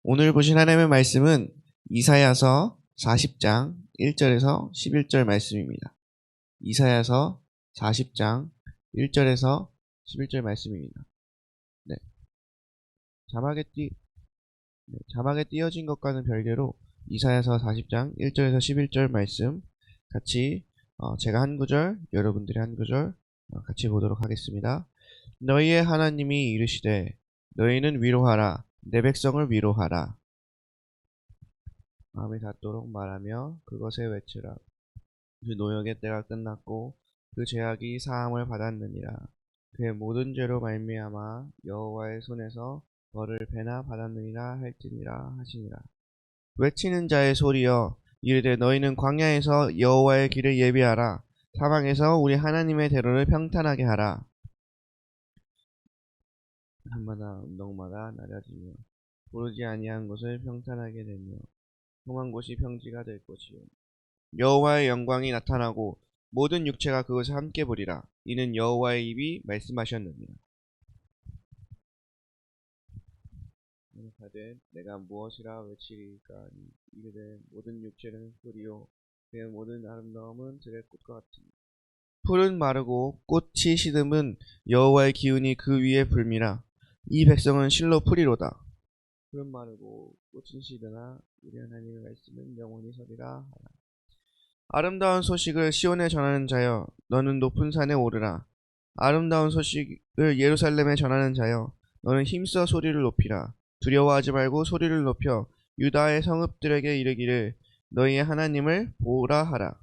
오늘 보신 하나님의 말씀은 이사야서 40장 1절에서 11절 말씀입니다. 이사야서 40장 1절에서 11절 말씀입니다. 네. 자막에 띄어진 것과는 별개로 이사야서 40장 1절에서 11절 말씀 같이 제가 한 구절, 여러분들이 한 구절 같이 보도록 하겠습니다. 너희의 하나님이 이르시되 너희는 위로하라, 내 백성을 위로하라. 마음이 닿도록 말하며 그것에 외치라. 그 노역의 때가 끝났고 그 죄악이 사함을 받았느니라. 그의 모든 죄로 말미암아 여호와의 손에서 벌을 배나 받았느니라 할지니라 하시니라. 외치는 자의 소리여, 이르되 너희는 광야에서 여호와의 길을 예비하라. 사방에서 우리 하나님의 대로를 평탄하게 하라. 한마다 언덕마다 낮아지며 고르지 아니한 곳을 평탄하게 되며 험한 곳이 평지가 될 것이요, 여호와의 영광이 나타나고 모든 육체가 그것을 함께 보리라. 이는 여호와의 입이 말씀하셨느니라. 가되 내가 무엇이라 외치리까 하니 이르되 모든 육체는 소리요 그의 모든 아름다움은 들의 꽃과 같으니 풀은 마르고 꽃이 시듬은 여호와의 기운이 그 위에 불미라. 이 백성은 실로 풀이로다. 풀은 마르고 꽃은 시드나 우리 하나님의 말씀은 영원히 서리라 하라. 아름다운 소식을 시온에 전하는 자여, 너는 높은 산에 오르라. 아름다운 소식을 예루살렘에 전하는 자여, 너는 힘써 소리를 높이라. 두려워하지 말고 소리를 높여 유다의 성읍들에게 이르기를 너희의 하나님을 보라 하라.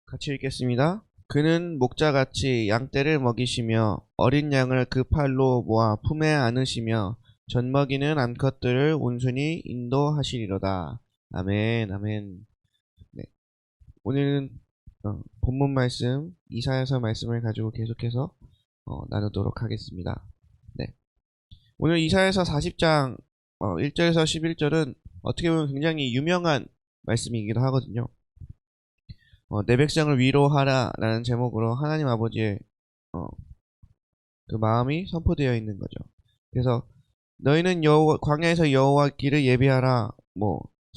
같이 읽겠습니다. 그는 목자같이 양떼를 먹이시며 어린 양을 그 팔로 모아 품에 안으시며 젖먹이는 암컷들을 온순히 인도하시리로다. 아멘, 아멘. 네. 오늘은 본문 말씀 이사야서 말씀을 가지고 계속해서 나누도록 하겠습니다. 네. 오늘 이사야서 40장 1절에서 11절은 어떻게 보면 굉장히 유명한 말씀이기도 하거든요. 내 백성을 위로하라 라는 제목으로 하나님 아버지의 그 마음이 선포되어 있는 거죠. 그래서 너희는 광야에서 여호와 길을 예비하라,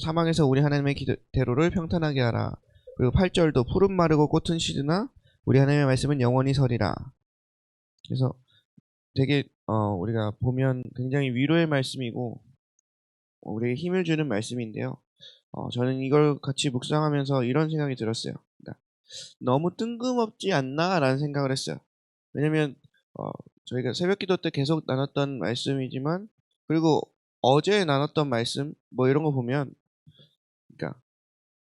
사막에서 우리 하나님의 대로를 평탄하게 하라. 그리고 8절도 푸른 마르고 꽃은 시드나 우리 하나님의 말씀은 영원히 서리라. 그래서 되게 우리가 보면 굉장히 위로의 말씀이고 우리에게 힘을 주는 말씀인데요. 저는 이걸 같이 묵상하면서 이런 생각이 들었어요. 너무 뜬금없지 않나 라는 생각을 했어요. 왜냐면 저희가 새벽기도 때 계속 나눴던 말씀이지만, 그리고 어제 나눴던 말씀 이런 거 보면, 그러니까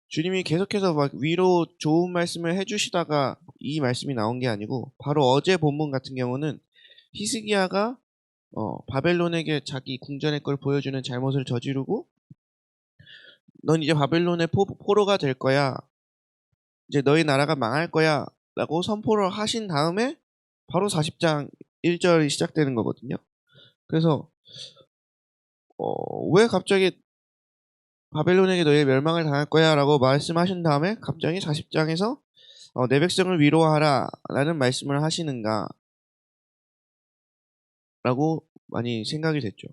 주님이 계속해서 막 위로 좋은 말씀을 해주시다가 이 말씀이 나온 게 아니고, 바로 어제 본문 같은 경우는 히스기야가 바벨론에게 자기 궁전의 걸 보여주는 잘못을 저지르고, 넌 이제 바벨론의 포로가 될 거야, 이제 너희 나라가 망할 거야 라고 선포를 하신 다음에 바로 40장 1절이 시작되는 거거든요. 그래서 왜 갑자기 바벨론에게 너희 멸망을 당할 거야 라고 말씀하신 다음에 갑자기 40장에서 내 백성을 위로하라 라는 말씀을 하시는가 라고 많이 생각이 됐죠.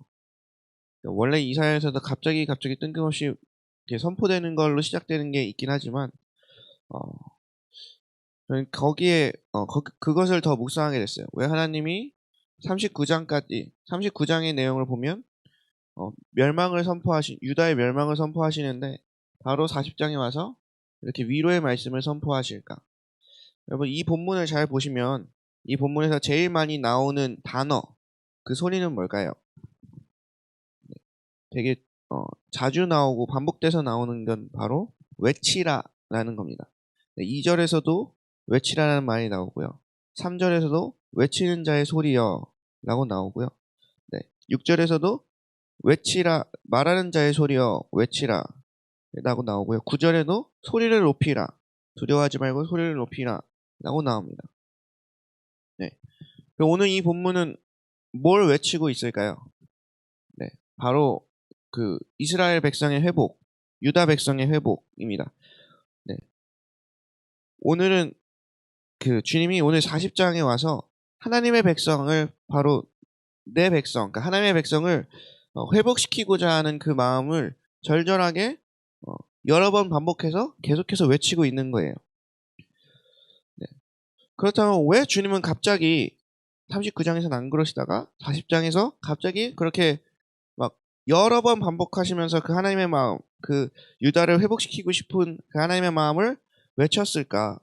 원래 이사야에서도 갑자기 뜬금없이 이렇게 선포되는 걸로 시작되는 게 있긴 하지만 저는 거기에 그것을 더 묵상하게 됐어요. 왜 하나님이 39장의 내용을 보면 유다의 멸망을 선포하시는데 바로 40장에 와서 이렇게 위로의 말씀을 선포하실까? 여러분, 이 본문을 잘 보시면 이 본문에서 제일 많이 나오는 단어, 그 소리는 뭘까요? 되게 자주 나오고 반복돼서 나오는 건 바로 외치라 라는 겁니다. 2절에서도 외치라는 말이 나오고요. 3절에서도 외치는 자의 소리여 라고 나오고요. 6절에서도 외치라, 말하는 자의 소리여 외치라 라고 나오고요. 9절에도 소리를 높이라, 두려워하지 말고 소리를 높이라 라고 나옵니다. 그럼 오늘 이 본문은 뭘 외치고 있을까요? 바로 그 이스라엘 백성의 회복, 유다 백성의 회복입니다. 오늘은 주님이 오늘 40장에 와서 하나님의 백성을 바로 내 백성, 그러니까 하나님의 백성을 회복시키고자 하는 그 마음을 절절하게 여러 번 반복해서 계속해서 외치고 있는 거예요. 네. 그렇다면 왜 주님은 갑자기 39장에서는 안 그러시다가 40장에서 갑자기 그렇게 막 여러 번 반복하시면서 그 하나님의 마음, 그 유다를 회복시키고 싶은 그 하나님의 마음을 외쳤을까?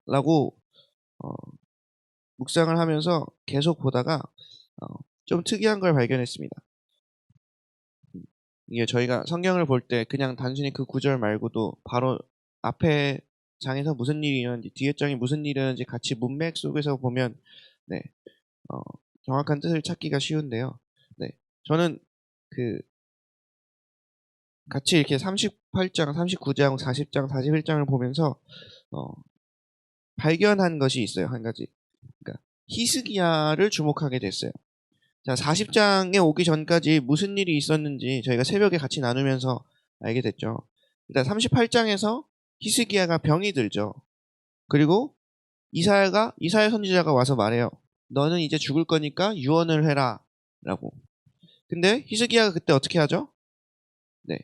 라고 묵상을 하면서 계속 보다가 좀 특이한 걸 발견했습니다. 이게 저희가 성경을 볼 때 그냥 단순히 그 구절 말고도 바로 앞에 장에서 무슨 일이 일어났는지 뒤에 장이 무슨 일이 일어났는지 같이 문맥 속에서 보면 네, 정확한 뜻을 찾기가 쉬운데요. 네, 저는 같이 이렇게 38장, 39장, 40장, 41장을 보면서 발견한 것이 있어요. 한 가지. 그러니까 히스기야를 주목하게 됐어요. 자, 40장에 오기 전까지 무슨 일이 있었는지 저희가 새벽에 같이 나누면서 알게 됐죠. 일단 38장에서 히스기야가 병이 들죠. 그리고 이사야 선지자가 와서 말해요. 너는 이제 죽을 거니까 유언을 해라 라고. 근데 히스기야가 그때 어떻게 하죠? 네,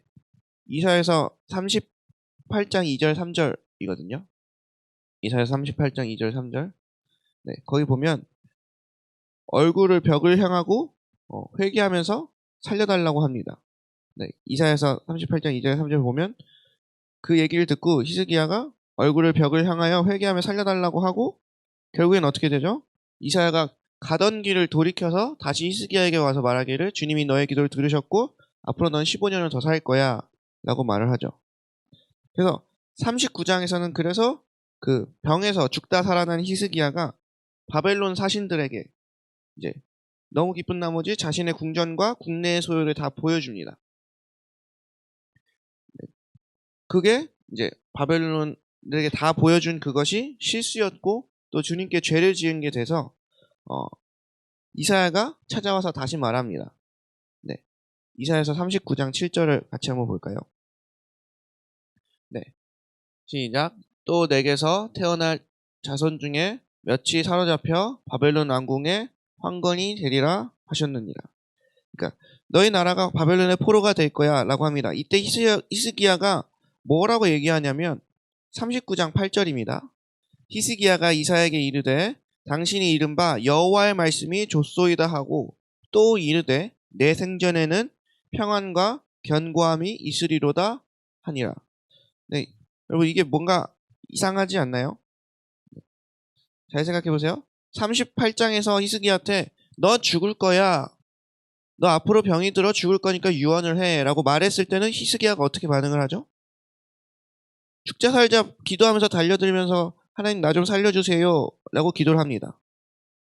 이사야서 38장 2절 3절이거든요. 이사야 38장 2절 3절. 네, 거기 보면 얼굴을 벽을 향하고 회개하면서 살려달라고 합니다. 네, 이사야서 38장 2절 3절 보면 그 얘기를 듣고 히스기야가 얼굴을 벽을 향하여 회개하며 살려달라고 하고 결국엔 어떻게 되죠? 이사야가 가던 길을 돌이켜서 다시 히스기야에게 와서 말하기를 주님이 너의 기도를 들으셨고 앞으로 넌 15년을 더 살 거야 라고 말을 하죠. 그래서 39장에서는 그래서 그 병에서 죽다 살아난 히스기야가 바벨론 사신들에게 이제 너무 기쁜 나머지 자신의 궁전과 국내의 소유를 다 보여줍니다. 그게 이제 바벨론에게 다 보여준 그것이 실수였고 또 주님께 죄를 지은 게 돼서 이사야가 찾아와서 다시 말합니다. 네, 이사야서 39장 7절을 같이 한번 볼까요? 네, 시작. 또 내게서 태어날 자손 중에 몇이 사로잡혀 바벨론 왕궁에 황건이 되리라 하셨느니라. 그러니까 너희 나라가 바벨론의 포로가 될 거야 라고 합니다. 이때 히스기야가 뭐라고 얘기하냐면 39장 8절입니다. 히스기야가 이사야에게 이르되 당신이 이른 바 여호와의 말씀이 좋소이다 하고 또 이르되 내 생전에는 평안과 견고함이 있으리로다 하니라. 네, 여러분 이게 뭔가 이상하지 않나요? 잘 생각해 보세요. 38장에서 히스기야한테 너 죽을 거야. 너 앞으로 병이 들어 죽을 거니까 유언을 해 라고 말했을 때는 히스기야가 어떻게 반응을 하죠? 죽자 살자 기도하면서 달려들면서 하나님 나 좀 살려주세요 라고 기도를 합니다.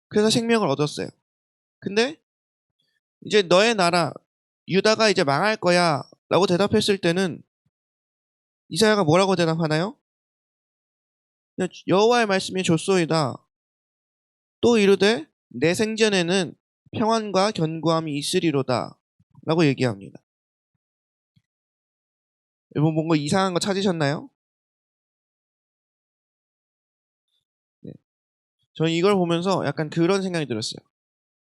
그래서 생명을 얻었어요. 근데 이제 너의 나라 유다가 이제 망할 거야 라고 대답했을 때는 이사야가 뭐라고 대답하나요? 여호와의 말씀이 좋소이다. 또 이르되 내 생전에는 평안과 견고함이 있으리로다 라고 얘기합니다. 여러분 뭔가 이상한 거 찾으셨나요? 네. 저는 이걸 보면서 약간 그런 생각이 들었어요.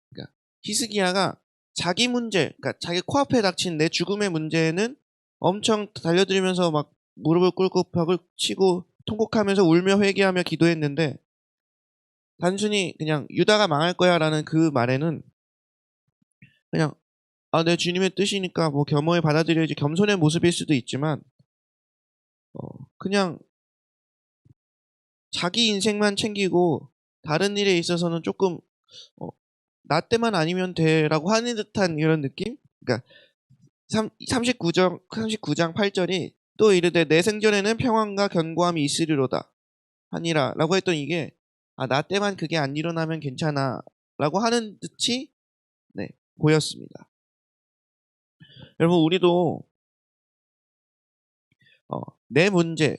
그러니까 히스기야가 자기 문제, 그러니까 자기 코앞에 닥친 내 죽음의 문제는 엄청 달려들면서 막 무릎을 꿇고 벽을 치고 통곡하면서 울며 회개하며 기도했는데 단순히 그냥 유다가 망할 거야 라는 그 말에는 그냥 내 주님의 뜻이니까 뭐 겸허히 받아들여야지 겸손의 모습일 수도 있지만 그냥 자기 인생만 챙기고 다른 일에 있어서는 조금 나 때만 아니면 돼라고 하는 듯한 이런 느낌? 그러니까 39장 8절이 또 이르되 내 생전에는 평안과 견고함이 있으리로다 하니라 라고 했던 이게 나 때만 그게 안 일어나면 괜찮아 라고 하는 듯이 네, 보였습니다. 여러분 우리도 내 문제,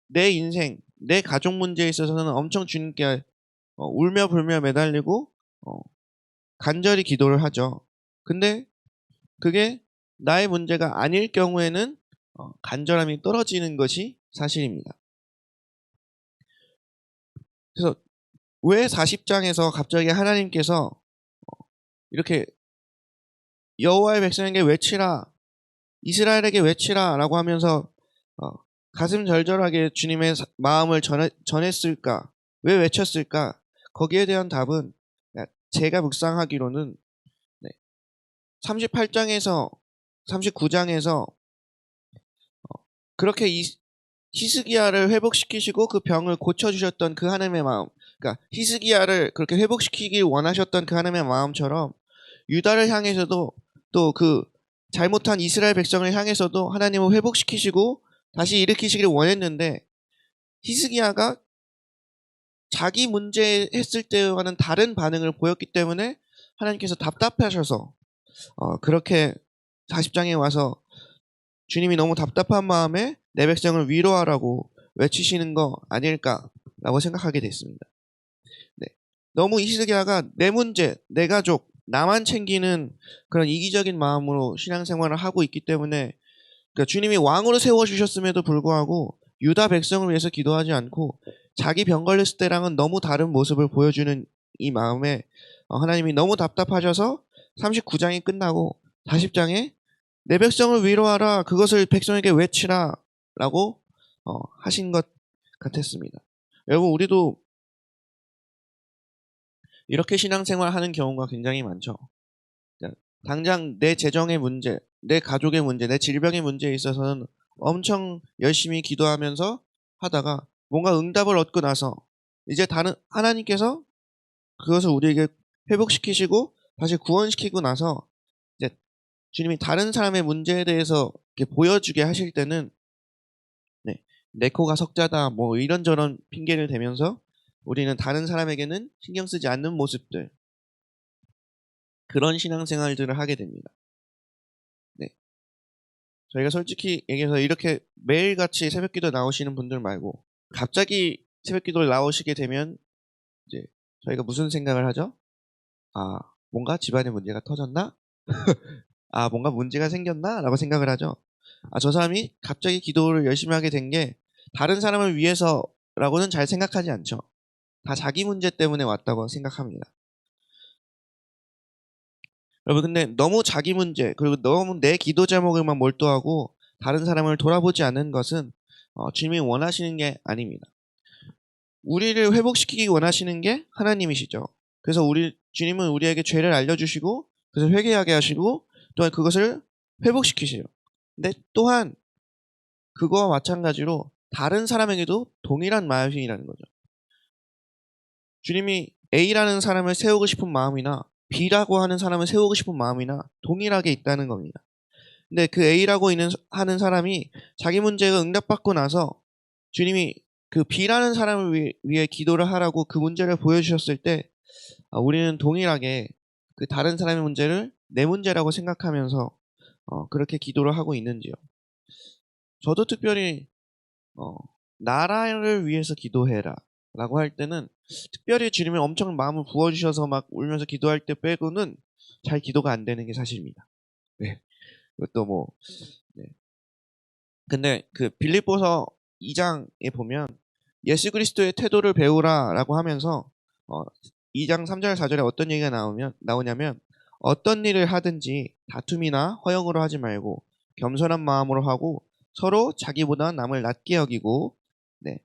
내 인생, 내 가족 문제에 있어서는 엄청 주님께 울며 불며 매달리고 간절히 기도를 하죠. 근데 그게 나의 문제가 아닐 경우에는 간절함이 떨어지는 것이 사실입니다. 그래서 왜 40장에서 갑자기 하나님께서 이렇게 여호와의 백성에게 외치라, 이스라엘에게 외치라 라고 하면서 어, 가슴 절절하게 주님의 마음을 전했을까? 왜 외쳤을까? 거기에 대한 답은 제가 묵상하기로는 38장에서 39장에서 그렇게 히스기야를 회복시키시고 그 병을 고쳐주셨던 그 하나님의 마음, 그러니까 히스기야를 그렇게 회복시키길 원하셨던 그 하나님의 마음처럼 유다를 향해서도 또 그 잘못한 이스라엘 백성을 향해서도 하나님을 회복시키시고 다시 일으키시기를 원했는데 히스기야가 자기 문제 했을 때와는 다른 반응을 보였기 때문에 하나님께서 답답하셔서 그렇게 40장에 와서 주님이 너무 답답한 마음에 내 백성을 위로하라고 외치시는 거 아닐까라고 생각하게 됐습니다. 네. 너무 히스기야가 내 문제, 내 가족, 나만 챙기는 그런 이기적인 마음으로 신앙생활을 하고 있기 때문에 그러니까 주님이 왕으로 세워주셨음에도 불구하고 유다 백성을 위해서 기도하지 않고 자기 병 걸렸을 때랑은 너무 다른 모습을 보여주는 이 마음에 하나님이 너무 답답하셔서 39장이 끝나고 40장에 내 백성을 위로하라, 그것을 백성에게 외치라 라고 하신 것 같았습니다. 여러분, 우리도 이렇게 신앙생활 하는 경우가 굉장히 많죠. 당장 내 재정의 문제, 내 가족의 문제, 내 질병의 문제에 있어서는 엄청 열심히 기도하면서 하다가 뭔가 응답을 얻고 나서 이제 다른 하나님께서 그것을 우리에게 회복시키시고 다시 구원시키고 나서 이제 주님이 다른 사람의 문제에 대해서 이렇게 보여주게 하실 때는 내 코가 석자다 뭐 이런저런 핑계를 대면서 우리는 다른 사람에게는 신경 쓰지 않는 모습들, 그런 신앙생활들을 하게 됩니다. 네. 저희가 솔직히 얘기해서 이렇게 매일같이 새벽기도 나오시는 분들 말고 갑자기 새벽기도를 나오시게 되면 이제 저희가 무슨 생각을 하죠? 아, 뭔가 집안에 문제가 터졌나? 아, 뭔가 문제가 생겼나? 라고 생각을 하죠. 아, 저 사람이 갑자기 기도를 열심히 하게 된 게 다른 사람을 위해서라고는 잘 생각하지 않죠. 다 자기 문제 때문에 왔다고 생각합니다. 여러분, 근데 너무 자기 문제, 그리고 너무 내 기도 제목에만 몰두하고 다른 사람을 돌아보지 않는 것은 주님이 원하시는 게 아닙니다. 우리를 회복시키기 원하시는 게 하나님이시죠. 그래서 주님은 우리에게 죄를 알려주시고 그래서 회개하게 하시고 또한 그것을 회복시키세요. 근데 또한 그거와 마찬가지로 다른 사람에게도 동일한 마음이라는 거죠. 주님이 A라는 사람을 세우고 싶은 마음이나 B라고 하는 사람을 세우고 싶은 마음이나 동일하게 있다는 겁니다. 근데 그 A라고 하는 사람이 자기 문제가 응답받고 나서 주님이 그 B라는 사람을 위해 기도를 하라고 그 문제를 보여주셨을 때 우리는 동일하게 그 다른 사람의 문제를 내 문제라고 생각하면서 그렇게 기도를 하고 있는지요. 저도 특별히 나라를 위해서 기도해라 라고 할 때는 특별히 주님이 엄청 마음을 부어주셔서 막 울면서 기도할 때 빼고는 잘 기도가 안 되는 게 사실입니다. 네. 그것도 뭐 네. 근데 그 빌립보서 2장에 보면 예수 그리스도의 태도를 배우라라고 하면서 2장 3절 4절에 어떤 얘기가 나오냐면 어떤 일을 하든지 다툼이나 허영으로 하지 말고 겸손한 마음으로 하고 서로 자기보다 남을 낮게 여기고 네.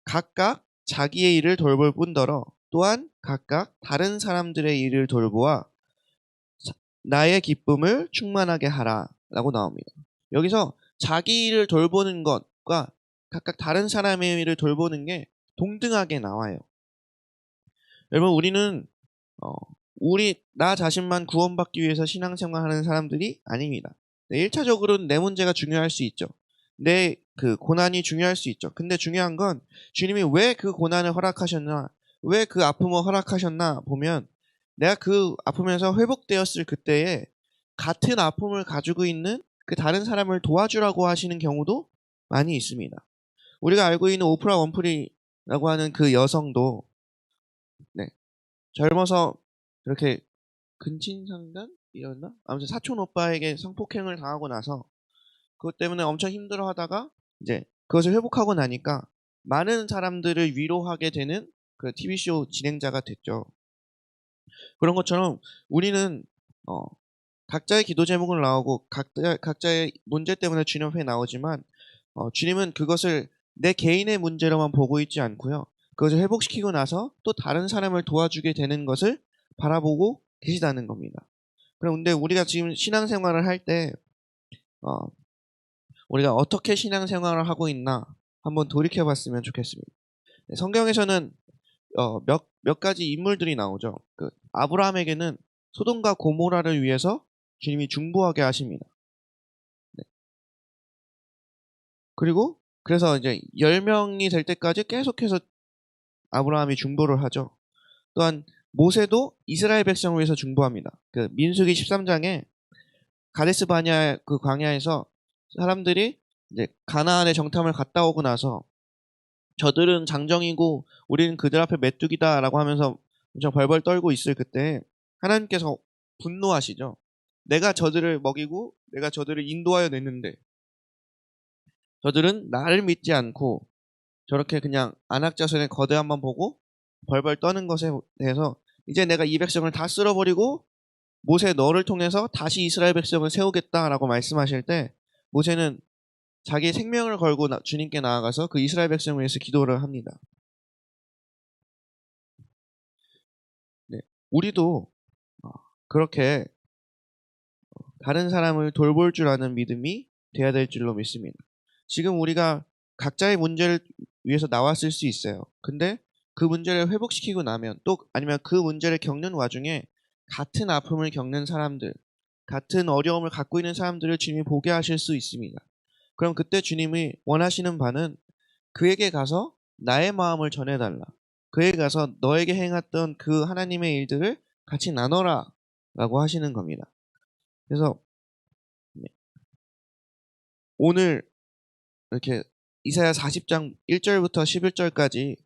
각각 자기의 일을 돌볼 뿐더러 또한 각각 다른 사람들의 일을 돌보아 나의 기쁨을 충만하게 하라 라고 나옵니다. 여기서 자기 일을 돌보는 것과 각각 다른 사람의 일을 돌보는 게 동등하게 나와요. 여러분, 우리는 나 자신만 구원받기 위해서 신앙생활하는 사람들이 아닙니다. 1차적으로는 내 문제가 중요할 수 있죠. 내 그 고난이 중요할 수 있죠. 근데 중요한 건 주님이 왜 그 고난을 허락하셨나, 왜 그 아픔을 허락하셨나 보면 내가 그 아픔에서 회복되었을 그때에 같은 아픔을 가지고 있는 그 다른 사람을 도와주라고 하시는 경우도 많이 있습니다. 우리가 알고 있는 오프라 원프리라고 하는 그 여성도 네, 젊어서 그렇게 근친상간이었나? 아무튼 사촌 오빠에게 성폭행을 당하고 나서 그것 때문에 엄청 힘들어하다가 이제 그것을 회복하고 나니까 많은 사람들을 위로하게 되는 그 TV쇼 진행자가 됐죠. 그런 것처럼 우리는 각자의 기도 제목을 나오고 각자의 문제 때문에 주님 앞에 나오지만 주님은 그것을 내 개인의 문제로만 보고 있지 않고요. 그것을 회복시키고 나서 또 다른 사람을 도와주게 되는 것을 바라보고 계시다는 겁니다. 그런데 우리가 지금 신앙생활을 할 때 우리가 어떻게 신앙생활을 하고 있나 한번 돌이켜봤으면 좋겠습니다. 성경에서는 몇 가지 인물들이 나오죠. 그 아브라함에게는 소돔과 고모라를 위해서 주님이 중보하게 하십니다. 네. 그리고 그래서 이제 10명이 될 때까지 계속해서 아브라함이 중보를 하죠. 또한 모세도 이스라엘 백성을 위해서 중보합니다. 그 민수기 13장에 가데스 바냐 그 광야에서 사람들이 이제 가나안의 정탐을 갔다 오고 나서 저들은 장정이고 우리는 그들 앞에 메뚜기다라고 하면서 엄청 벌벌 떨고 있을 그때 하나님께서 분노하시죠. 내가 저들을 먹이고 내가 저들을 인도하여 냈는데 저들은 나를 믿지 않고 저렇게 그냥 안악자손의 거대함만 보고 벌벌 떠는 것에 대해서 이제 내가 이 백성을 다 쓸어버리고 모세 너를 통해서 다시 이스라엘 백성을 세우겠다라고 말씀하실 때 모세는 자기 생명을 걸고 주님께 나아가서 그 이스라엘 백성을 위해서 기도를 합니다. 네, 우리도 그렇게 다른 사람을 돌볼 줄 아는 믿음이 돼야 될 줄로 믿습니다. 지금 우리가 각자의 문제를 위해서 나왔을 수 있어요. 근데 그 문제를 회복시키고 나면 또 아니면 그 문제를 겪는 와중에 같은 아픔을 겪는 사람들, 같은 어려움을 갖고 있는 사람들을 주님이 보게 하실 수 있습니다. 그럼 그때 주님이 원하시는 바는 그에게 가서 나의 마음을 전해달라. 그에게 가서 너에게 행했던 그 하나님의 일들을 같이 나눠라 라고 하시는 겁니다. 그래서 오늘 이렇게 이사야 40장 1절부터 11절까지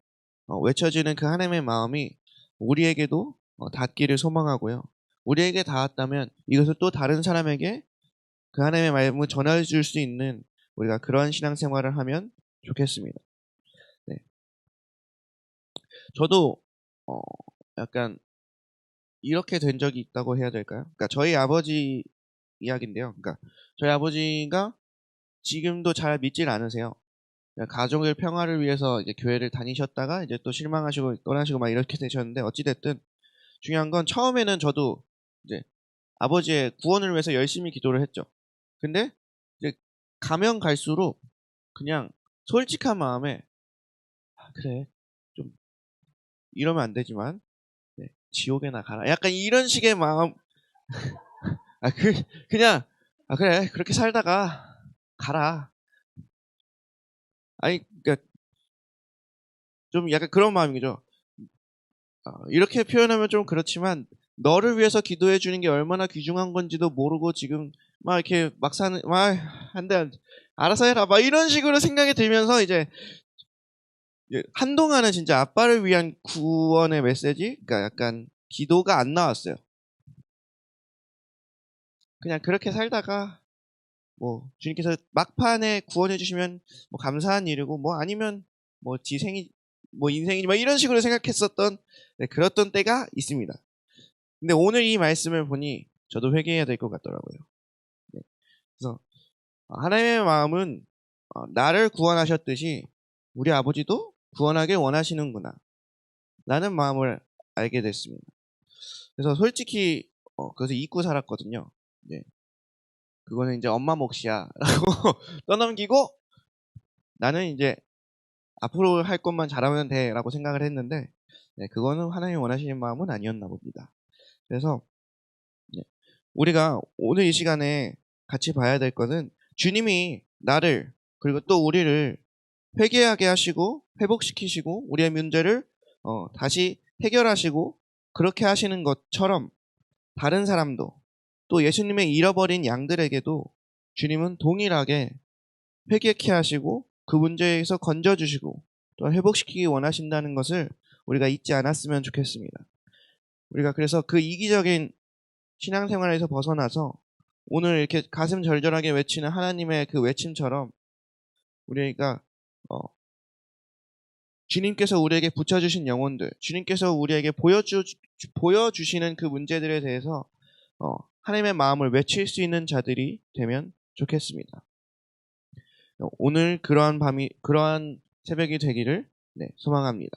외쳐지는 그 하나님의 마음이 우리에게도 닿기를 소망하고요. 우리에게 닿았다면 이것을 또 다른 사람에게 그 하나님의 말씀을 전해줄 수 있는 우리가 그런 신앙생활을 하면 좋겠습니다. 네. 저도 약간 이렇게 된 적이 있다고 해야 될까요? 그러니까 저희 아버지 이야기인데요. 그러니까 저희 아버지가 지금도 잘 믿질 않으세요. 가족의 평화를 위해서 이제 교회를 다니셨다가 이제 또 실망하시고 떠나시고 막 이렇게 되셨는데 어찌됐든 중요한 건 처음에는 저도 이제 아버지의 구원을 위해서 열심히 기도를 했죠. 근데 이제 가면 갈수록 그냥 솔직한 마음에 그래 좀 이러면 안 되지만 네, 지옥에나 가라. 약간 이런 식의 마음. 그냥 그래 그렇게 살다가 가라. 아니 그러니까 좀 약간 그런 마음이죠. 이렇게 표현하면 좀 그렇지만 너를 위해서 기도해 주는 게 얼마나 귀중한 건지도 모르고 지금 막 이렇게 막 사는 막 한데 알아서 해라 막 이런 식으로 생각이 들면서 이제 한동안은 진짜 아빠를 위한 구원의 메시지, 그러니까 약간 기도가 안 나왔어요. 그냥 그렇게 살다가 뭐 주님께서 막판에 구원해 주시면 뭐 감사한 일이고 뭐 아니면 뭐 지생이 뭐 인생이니 뭐 이런 식으로 생각했었던 그랬던 때가 있습니다. 근데 오늘 이 말씀을 보니 저도 회개해야 될 것 같더라고요. 네. 그래서 하나님의 마음은 나를 구원하셨듯이 우리 아버지도 구원하길 원하시는구나 라는 마음을 알게 됐습니다. 그래서 솔직히 그래서 잊고 살았거든요. 네. 그거는 이제 엄마 몫이야 라고 떠넘기고 나는 이제 앞으로 할 것만 잘하면 돼 라고 생각을 했는데 네, 그거는 하나님이 원하시는 마음은 아니었나 봅니다. 그래서 네, 우리가 오늘 이 시간에 같이 봐야 될 것은 주님이 나를 그리고 또 우리를 회개하게 하시고 회복시키시고 우리의 문제를 다시 해결하시고 그렇게 하시는 것처럼 다른 사람도 또 예수님의 잃어버린 양들에게도 주님은 동일하게 회개케 하시고 그 문제에서 건져주시고 또 회복시키기 원하신다는 것을 우리가 잊지 않았으면 좋겠습니다. 우리가 그래서 그 이기적인 신앙생활에서 벗어나서 오늘 이렇게 가슴 절절하게 외치는 하나님의 그 외침처럼 우리가 주님께서 우리에게 붙여주신 영혼들, 주님께서 우리에게 보여주시는 그 문제들에 대해서 하나님의 마음을 외칠 수 있는 자들이 되면 좋겠습니다. 오늘 그러한 새벽이 되기를 소망합니다.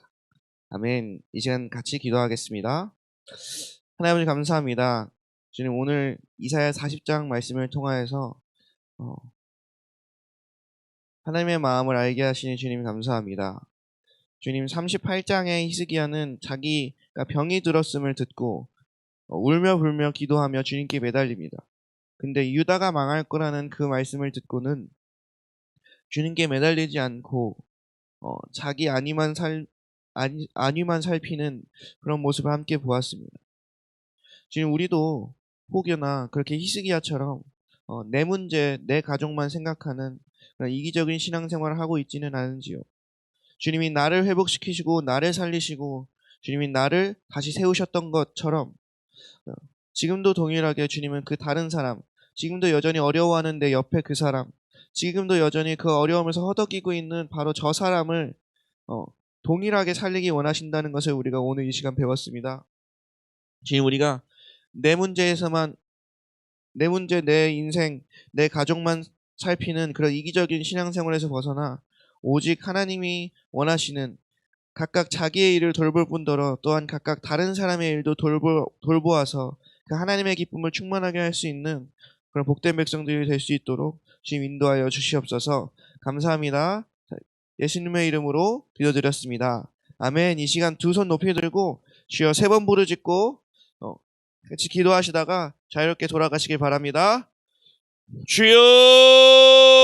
아멘. 이 시간 같이 기도하겠습니다. 하나님 감사합니다. 주님, 오늘 이사야 40장 말씀을 통하여서 하나님의 마음을 알게 하시니 주님 감사합니다. 주님, 38장의 히스기야는 자기가 병이 들었음을 듣고 울며 불며 기도하며 주님께 매달립니다. 근데 유다가 망할 거라는 그 말씀을 듣고는 주님께 매달리지 않고 자기 안위만 살피는 그런 모습을 함께 보았습니다. 주님, 우리도 혹여나 그렇게 히스기야처럼 내 문제, 내 가족만 생각하는 그런 이기적인 신앙생활을 하고 있지는 않은지요. 주님이 나를 회복시키시고 나를 살리시고 주님이 나를 다시 세우셨던 것처럼 지금도 동일하게 주님은 그 다른 사람, 지금도 여전히 어려워하는 내 옆에 그 사람, 지금도 여전히 그 어려움에서 허덕이고 있는 바로 저 사람을 동일하게 살리기 원하신다는 것을 우리가 오늘 이 시간 배웠습니다. 주님, 우리가 내 문제에서만, 내 문제, 내 인생, 내 가족만 살피는 그런 이기적인 신앙생활에서 벗어나 오직 하나님이 원하시는 각각 자기의 일을 돌볼 뿐더러 또한 각각 다른 사람의 일도 돌보아서 그 하나님의 기쁨을 충만하게 할 수 있는 그런 복된 백성들이 될 수 있도록 주님 인도하여 주시옵소서. 감사합니다. 예수님의 이름으로 기도드렸습니다. 아멘. 이 시간 두 손 높이 들고 주여 3번 부르짖고 같이 기도하시다가 자유롭게 돌아가시길 바랍니다. 주여!